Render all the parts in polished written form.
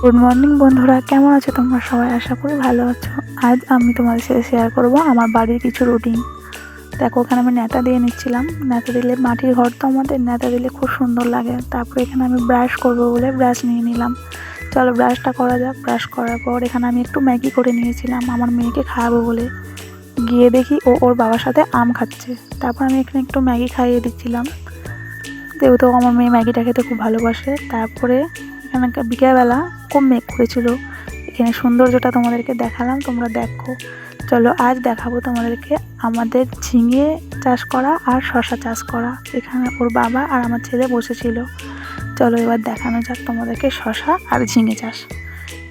Good morning বন্ধুরা, কেমন আছো তোমরা সবাই? আশা করি ভালো আছো। আজ আমি তোমাদের সাথে শেয়ার করব আমার বাড়ির কিছু রুটিন। দেখো, ওখানে আমি ন্যাতা দিয়ে নিচ্ছিলাম। ন্যাতা দিলে, মাটির ঘর তো আমাদের, ন্যাতা দিলে খুব সুন্দর লাগে। তারপরে এখানে আমি ব্রাশ করব বলে ব্রাশ নিয়ে নিলাম। চলো ব্রাশটা করা যাক। ব্রাশ করার পর এখানে আমি একটু ম্যাগি করে নিয়েছিলাম আমার মেয়েকে খাওয়াবো বলে। গিয়ে দেখি ও ওর বাবার সাথে আম খাচ্ছে। তারপর আমি এখানে একটু ম্যাগি খাইয়ে দিচ্ছিলাম, যেহেতু আমার মেয়ে ম্যাগিটা খেতে খুব ভালোবাসে। তারপরে এখানে বিকেলবেলা খুব মেঘ করেছিল। এখানে সৌন্দর্যটা তোমাদেরকে দেখালাম, তোমরা দেখো। চলো আজ দেখাবো তোমাদেরকে আমাদের ঝিঙে চাষ করা আর শশা চাষ করা। এখানে ওর বাবা আর আমার ছেলে বসেছিল। চলো এবার দেখানো যাক তোমাদেরকে শশা আর ঝিঙে চাষ।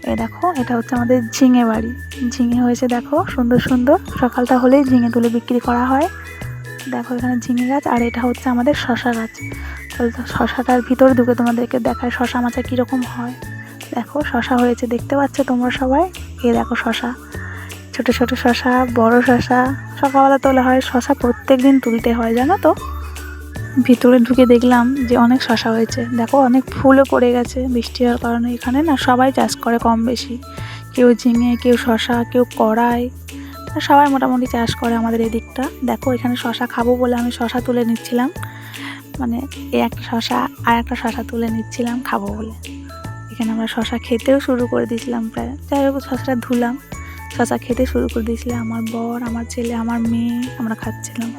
এই দেখো, এটা হচ্ছে আমাদের ঝিঙে বাড়ি। ঝিঙে হয়েছে দেখো, সুন্দর সুন্দর। সকালটা হলেই ঝিঙে তুলে বিক্রি করা হয়। দেখো এখানে ঝিঙে গাছ, আর এটা হচ্ছে আমাদের শশা গাছ। তাহলে শশাটার ভিতরে ঢুকে তোমাদেরকে দেখায় শশা মাচা কীরকম হয়। দেখো শশা হয়েছে, দেখতে পাচ্ছ তোমরা সবাই? এই দেখো শশা, ছোট ছোট শশা, বড় শশা। সকালবেলা তোলা হয়, শশা প্রত্যেক দিন তুলতে হয়, জানো তো। ভিতরে ঢুকে দেখলাম যে অনেক শশা হয়েছে। দেখো অনেক ফুলও পড়ে গেছে বৃষ্টি হওয়ার কারণে। এখানে না সবাই চাষ করে কম বেশি, কেউ ঝিঙে, কেউ শশা, কেউ কড়াই, সবাই মোটামুটি চাষ করে আমাদের এই দিকটা। দেখো এখানে শশা খাবো বলে আমি শশা তুলে নিচ্ছিলাম, মানে এই একটা শশা আর একটা শশা তুলে নিচ্ছিলাম খাবো বলে। এখানে আমরা শশা খেতেও শুরু করে দিয়েছিলাম প্রায়। যাই হোক, শশাটা ধুলাম, শশা খেতে শুরু করে দিয়েছিলাম আমার বর, আমার ছেলে, আমার মেয়ে, আমরা খাচ্ছিলাম।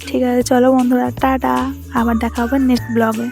ঠিক আছে, চলো বন্ধুরা, টাটা। আবার দেখা হবে নেক্সট ব্লগে।